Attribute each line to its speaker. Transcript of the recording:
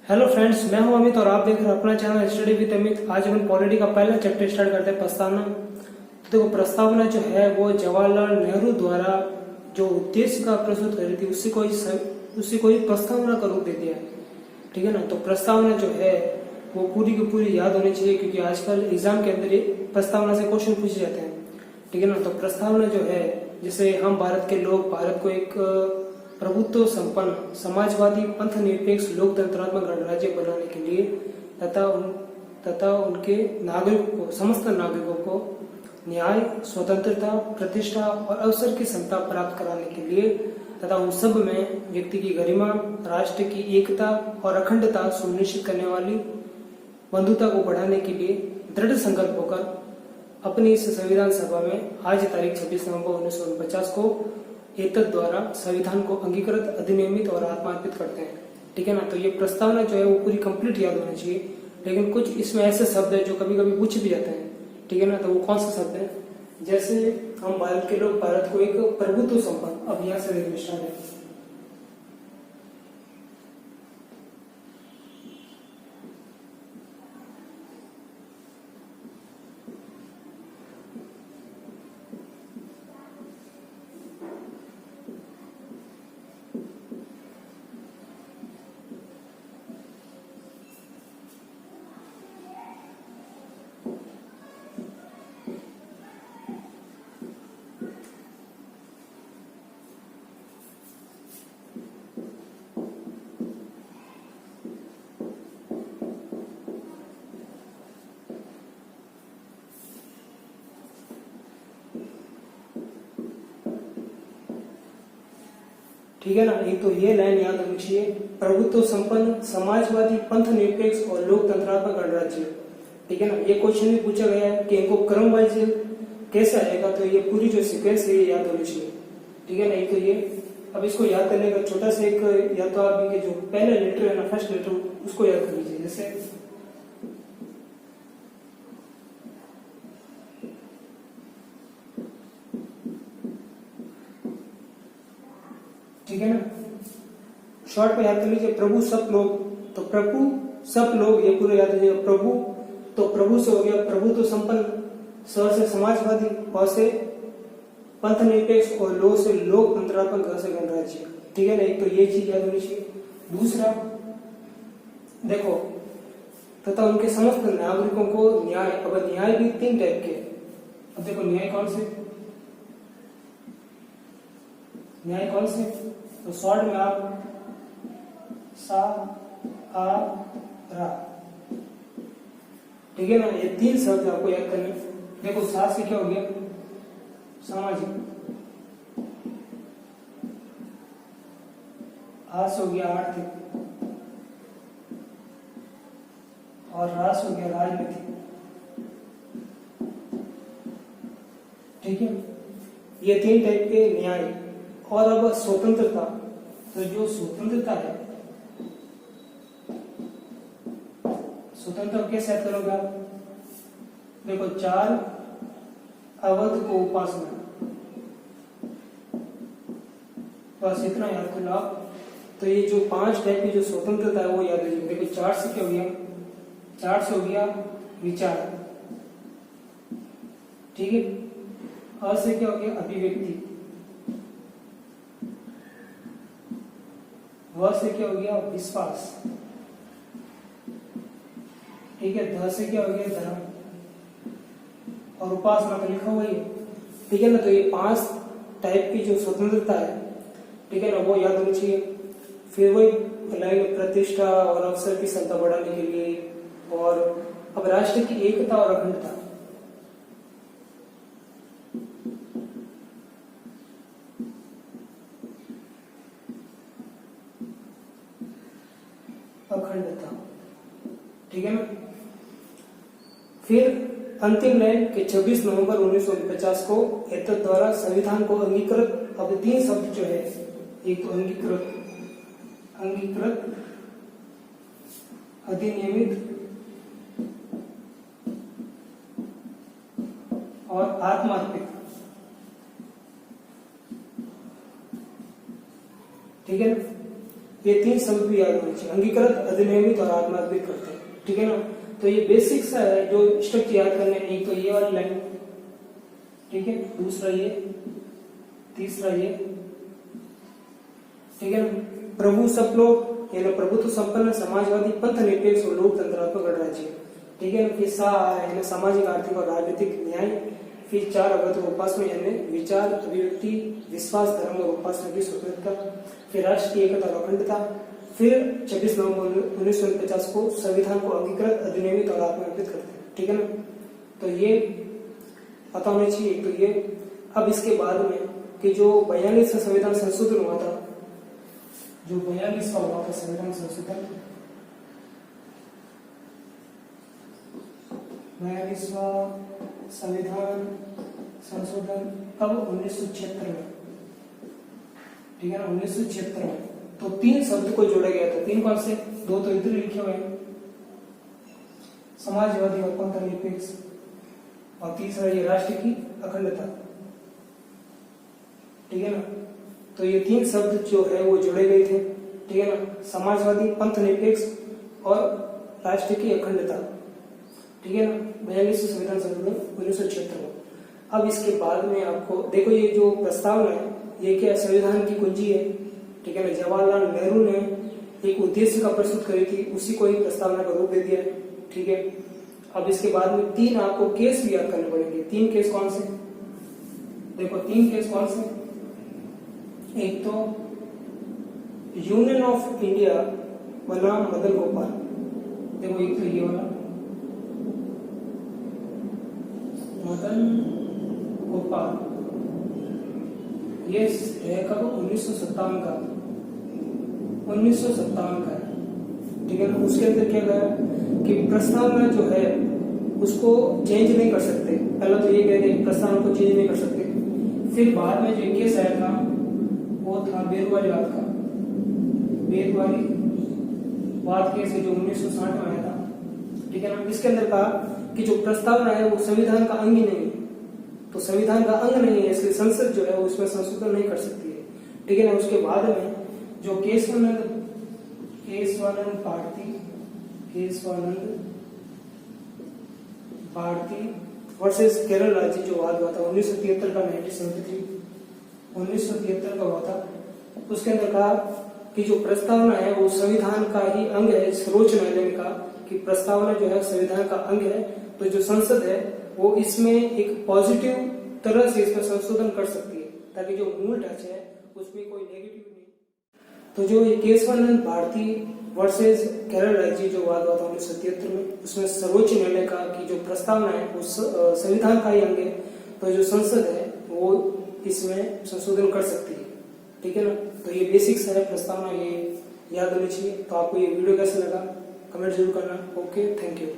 Speaker 1: Hello friends, मैं हूं अमित और आप देख रहे हैं अपना चैनल स्टडी विद अमित। आज हम पॉलिटी का पहला चैप्टर स्टार्ट करते हैं, प्रस्तावना। तो देखो, प्रस्तावना जो है वो जवाहरलाल नेहरू द्वारा जो उद्देश्य का प्रस्तुत करी थी उसी को ही प्रस्तावना का रूप दे दिया है। ठीक है ना। तो प्रस्तावना जो है वो पूरी की पूरी याद होनी चाहिए, क्योंकि आजकल एग्जाम के अंदर प्रस्तावना से क्वेश्चन पूछे जाते हैं। ठीक है ना। तो प्रस्तावना जो है, जैसे हम भारत के लोग भारत को एक प्रभुत्व संपन्न समाजवादी पंथ निरपेक्ष लोकतंत्रात्मक गणराज्य बनाने के लिए तथा उनके नागरिकों को समस्त नागरिकों को न्याय, स्वतंत्रता, प्रतिष्ठा और अवसर की समता प्राप्त कराने के लिए तथा उन सब में व्यक्ति की गरिमा, राष्ट्र की एकता और अखंडता सुनिश्चित करने वाली बंधुता को बढ़ाने के लिए दृढ़ संकल्प होकर अपनी इस संविधान सभा में आज तारीख 26 नवंबर 1949 को एतद द्वारा संविधान को अंगीकृत, अधिनियमित और आत्मार्पित करते हैं। ठीक है ना। तो ये प्रस्तावना जो है वो पूरी कंप्लीट याद होनी चाहिए, लेकिन कुछ इसमें ऐसे शब्द है जो कभी कभी पूछ भी जाते हैं। ठीक है ना। तो वो कौन से शब्द है? जैसे हम भारत के लोग भारत को एक प्रभुत्व संपन्न, अब यहाँ से देखिए स्टार्ट है। ठीक है ना। एक तो ये लाइन याद होनी चाहिए, प्रभुत्व संपन्न समाजवादी पंथ निरपेक्ष और लोकतंत्रात्मक गणराज्य। ठीक है ना। ये क्वेश्चन भी पूछा गया है कि इनको क्रम वाइज कैसे आएगा, तो ये पूरी जो सीक्वेंस है ये याद होनी चाहिए। ठीक है ना। एक तो ये, अब इसको याद करने का छोटा सा एक, या तो आप जो पहला लेटर है ना, फर्स्ट लेटर, उसको याद कर लीजिए। जैसे ठीक है ना, शॉर्ट में याद कर लीजिए, प्रभु सब लोग। तो प्रभु सब लोग, ये पूरा याद लीजिएगा। प्रभु, तो प्रभु से हो गया प्रभु तो संपन्न, स से समाजवादी, प से पंथ निरपेक्ष और लो से लोकतंत्रात्मक, ग से गणराज्य। ठीक है ना। एक तो ये चीज याद होनी चाहिए। दूसरा देखो, तथा उनके समस्त नागरिकों को न्याय। अब न्याय भी तीन टाइप के। अब देखो न्याय कौन से, तो शॉर्ट में आप सा, आ, रा। ठीक है ना। ये तीन शब्द आपको याद करने। देखो, सा से क्या हो गया? सामाजिक। आ से हो गया आर्थिक, और रा से हो गया राजनीतिक। ठीक है। ये तीन टाइप के न्याय। और अब स्वतंत्रता, तो जो स्वतंत्रता है, स्वतंत्रता कैसे याद करोगे आप? देखो, 4 अवध को उपासना, बस इतना याद कर लो आप। तो ये जो 5 टाइप की जो स्वतंत्रता है वो याद रखिए। देखो, 4 से क्या हो गया? 4 से हो गया विचार। ठीक है। अ से क्या हो गया? अभिव्यक्ति। व से क्या हो गया? विश्वास। ठीक है। ध से क्या हो गया? धर्म। और उपासना तो लिखा हुआ ही है। ठीक है ना। तो ये 5 टाइप की जो स्वतंत्रता है, ठीक है ना, वो याद होनी चाहिए। फिर वही लाइक प्रतिष्ठा और अवसर की क्षमता बढ़ाने के लिए, और अब राष्ट्र की एकता और अखंडता। ठीक है ना। फिर अंतिम लाइन के 26 नवंबर 1949 को एतद द्वारा संविधान को अंगीकृत। अब 3 शब्द जो है, एक तो अंगीकृत, अधिनियमित और आत्मार्पित। ठीक है ना। ये 3 शब्द शब्द भी याद होने चाहिए। अंगीकृत, अधिनियमित और आत्मार्पित करते हैं, ठीक है ना। तो ये बेसिक सा है जो स्ट्रक्चर याद करने, एक तो ये वाली लाइन, ठीक है, दूसरा ये, तीसरा ये, ठीक है ना। प्रभु सब लोग यानी प्रभुत्व संपन्न, समाजवादी, पंथ निरपेक्ष और लोकतंत्रात्मक गणराज्य, ठीक है ना। फिर सा है ना सामाजिक, आर्थिक और राजनीतिक न्याय। फिर 4 अवैध उपासना यानी विचार, अभिव्यक्ति, विश्वास, धर्म और उपासना की स्वतंत्रता। फिर राष्ट्र की एकता और अखंडता। फिर 26 नवंबर 1949 को संविधान को अंगीकृत, अधिनियमित और आत्मनिर्भर करते हैं, ठीक है ना। तो ये पता होना चाहिए। तो ये अब इसके बाद में कि जो 42वां संविधान संशोधन हुआ था, जो 42वां हुआ था संविधान संशोधन, 42वां संविधान संशोधन कब? 1976 में, ठीक है ना, 1976 में। तो 3 शब्द को जोड़ा गया था। 3 कौन से? 2 तो इधर लिखे हुए हैं, समाजवादी और पंथ निरपेक्ष, और तीसरा ये राष्ट्र की अखंडता, ठीक है ना। तो ये 3 शब्द जो है वो जोड़े गए थे, ठीक है ना, समाजवादी, पंथ निरपेक्ष और राष्ट्र की अखंडता, ठीक है ना। 42वां संविधान संशोधन 1976 में। अब इसके बाद में आपको देखो ये जो प्रस्तावना है ये क्या संविधान की कुंजी है, ठीक है ना। जवाहरलाल नेहरू ने एक उद्देश्य का प्रस्तुत करी थी, उसी को ही प्रस्तावना का रूप दे दिया है, ठीक है। अब इसके बाद में 3 आपको केस भी याद करने पड़ेंगे। 3 केस कौन से? देखो 3 केस कौन से? एक तो यूनियन ऑफ इंडिया बनाम मदन गोपाल, देखो एक तो ये वाला मदन गोपाल, ये है कब? 1957 का, 1957 का है, ठीक है ना। उसके अंदर क्या गया कि प्रस्तावना जो है उसको चेंज नहीं कर सकते। पहले तो ये कह रहे प्रस्तावना को चेंज नहीं कर सकते। फिर बाद में जो केस आया था वो था बेरुवाली वाद का, बेरुवाली वाद केस जो 1960 में आया था, ठीक है ना। इसके अंदर कहा कि जो प्रस्तावना है वो संविधान का अंग ही नहीं है, तो संविधान का अंग नहीं है इसलिए संसद जो है वो उसमें संशोधन नहीं कर सकती है, ठीक है ना। उसके बाद में जो केशवानंद भारती वर्सेस केरल राज्य जो वाद हुआ था 1973 का, 1973 का हुआ था। उसके अंदर कहा कि जो प्रस्तावना है वो संविधान का ही अंग है। सर्वोच्च न्यायालय ने कहा कि प्रस्तावना जो है संविधान का अंग है, तो जो संसद है वो इसमें एक पॉजिटिव तरह से इसमें संशोधन कर सकती है, ताकि जो मूल ढांचा है उसमें कोई नेगेटिव नहीं। तो जो ये केशवानंद भारती वर्सेस केरल राज्य जो वाद हुआ था 1973 में, उसमें सर्वोच्च न्यायालय का कि जो प्रस्तावना है वो संविधान का ही अंग है, तो जो संसद है वो इसमें संशोधन कर सकती है, ठीक है ना। तो ये बेसिक्स है प्रस्तावना, ये याद होनी चाहिए। तो आपको ये वीडियो कैसा लगा कमेंट जरूर करना। Okay, thank you.